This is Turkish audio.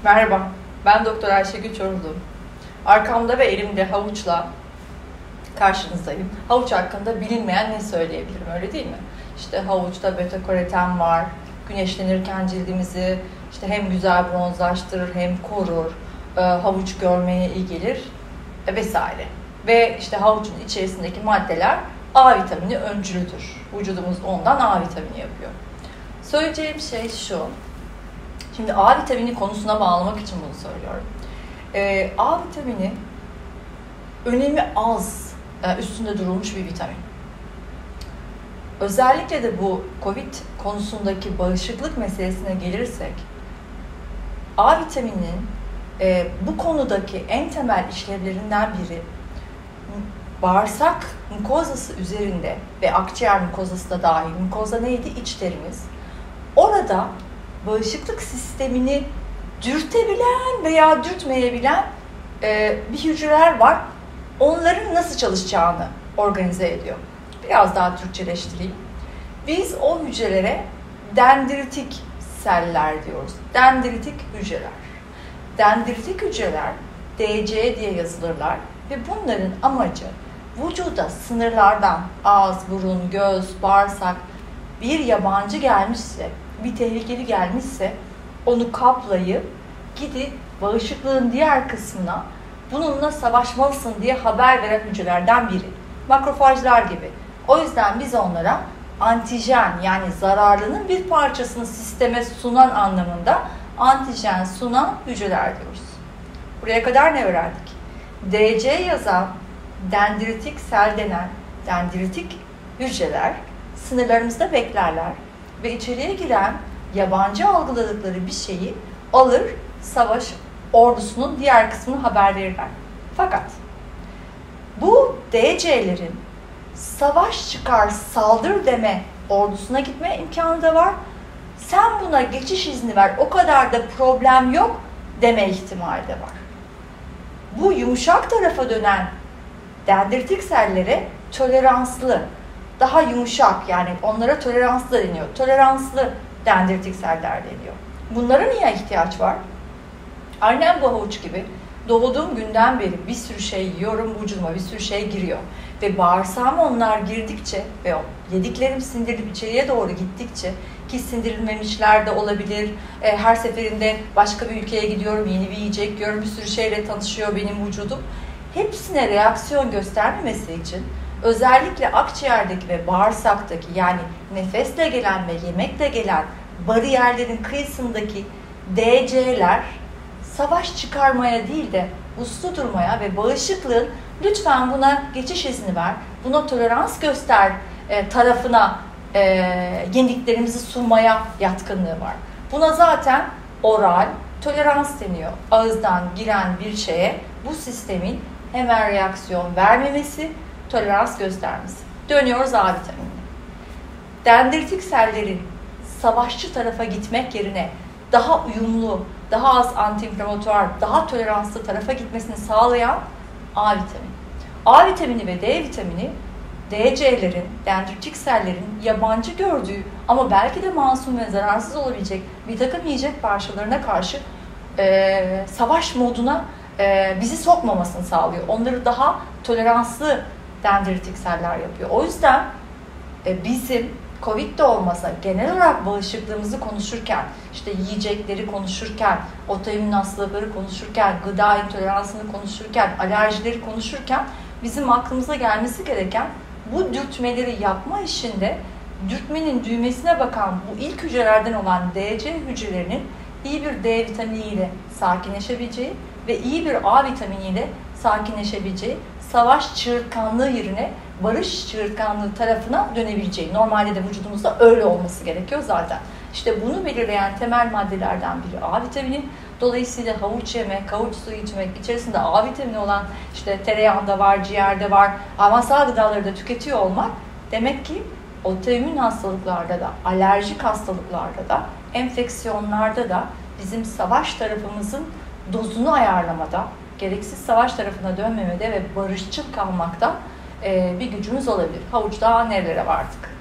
Merhaba, ben Doktor Ayşegül Çorumlu. Arkamda ve elimde havuçla karşınızdayım. Havuç hakkında bilinmeyen ne söyleyebilirim, öyle değil mi? İşte havuçta beta-karoten var, güneşlenirken cildimizi işte hem güzel bronzlaştırır hem korur, havuç görmeye iyi gelir vesaire. Ve işte havucun içerisindeki maddeler A vitamini öncülüdür. Vücudumuz ondan A vitamini yapıyor. Söyleyeceğim şey şu. Şimdi A vitamini konusuna bağlamak için bunu söylüyorum. A vitamini önemi az, üstünde durulmuş bir vitamin. Özellikle de bu COVID konusundaki bağışıklık meselesine gelirsek, A vitamininin bu konudaki en temel işlevlerinden biri, bağırsak mukozası üzerinde ve akciğer mukozası da dahil, mukoza neydi? İç derimiz. Orada bağışıklık sistemini dürtebilen veya dürtmeyebilen bir hücreler var. Onların nasıl çalışacağını organize ediyor. Biraz daha Türkçeleştireyim. Biz o hücrelere dendritik seller diyoruz. Dendritik hücreler. Dendritik hücreler DC diye yazılırlar ve bunların amacı vücuda sınırlardan ağız, burun, göz, bağırsak bir yabancı gelmişse, bir tehlikeli gelmişse onu kaplayıp gidip bağışıklığın diğer kısmına bununla savaşmalısın diye haber veren hücrelerden biri. Makrofajlar gibi. O yüzden biz onlara antijen, yani zararlının bir parçasını sisteme sunan anlamında antijen sunan hücreler diyoruz. Buraya kadar ne öğrendik? DC yazan dendritik sel denen dendritik hücreler sınırlarımızda beklerler ve içeriye giren yabancı algıladıkları bir şeyi alır, savaş ordusunun diğer kısmını haber verirler. Fakat bu DC'lerin savaş çıkar, saldır deme ordusuna gitme imkanı da var. Sen buna geçiş izni ver, o kadar da problem yok deme ihtimali de var. Bu yumuşak tarafa dönen dendritik sellere toleranslı, daha yumuşak, yani onlara toleranslı deniyor. Toleranslı dendritik seller deniyor. Bunlara niye ihtiyaç var? Aynen bu havuç gibi doğduğum günden beri bir sürü şey yiyorum, vücuduma bir sürü şey giriyor. Ve bağırsağıma onlar girdikçe ve o yediklerim sindirilip içeriye doğru gittikçe, ki sindirilmemişler de olabilir, her seferinde başka bir ülkeye gidiyorum, yeni bir yiyecek yiyorum, bir sürü şeyle tanışıyor benim vücudum. Hepsine reaksiyon göstermemesi için özellikle akciğerdeki ve bağırsaktaki, yani nefesle gelen ve yemekle gelen bariyerlerin kıyısındaki DC'ler savaş çıkarmaya değil de uslu durmaya ve bağışıklığın lütfen buna geçiş izni ver, buna tolerans göster tarafına yeniliklerimizi sunmaya yatkınlığı var. Buna zaten oral tolerans deniyor. Ağızdan giren bir şeye bu sistemin hemen reaksiyon vermemesi, tolerans göstermesi. Dönüyoruz A vitaminine. Dendritik sellerin savaşçı tarafa gitmek yerine daha uyumlu, daha az antiinflamatuar, daha toleranslı tarafa gitmesini sağlayan A vitamini. A vitamini ve D vitamini DC'lerin, dendritik sellerin yabancı gördüğü ama belki de masum ve zararsız olabilecek bir takım yiyecek parçalarına karşı savaş moduna bizi sokmamasını sağlıyor. Onları daha toleranslı dendritik seller yapıyor. O yüzden bizim COVID de olmasa genel olarak bağışıklığımızı konuşurken, işte yiyecekleri konuşurken, otoimmün hastalıkları konuşurken, gıda intoleransını konuşurken, alerjileri konuşurken bizim aklımıza gelmesi gereken bu dürtmeleri yapma işinde dürtmenin düğmesine bakan bu ilk hücrelerden olan DC hücrelerinin iyi bir D vitaminiyle sakinleşebileceği ve iyi bir A vitaminiyle sakinleşebileceği, savaş çığırtkanlığı yerine barış çığırtkanlığı tarafına dönebileceği. Normalde de vücudumuzda öyle olması gerekiyor zaten. İşte bunu belirleyen temel maddelerden biri A vitamini. Dolayısıyla havuç yemek, havuç suyu içmek, içerisinde A vitamini olan işte tereyağında var, ciğerde var, hayvansal gıdaları da tüketiyor olmak demek ki otoimmün hastalıklarda da, alerjik hastalıklarda da, enfeksiyonlarda da bizim savaş tarafımızın dozunu ayarlamada, gereksiz savaş tarafına dönmemede ve barışçıl kalmakta bir gücümüz olabilir. Havuçta nerelere vardık?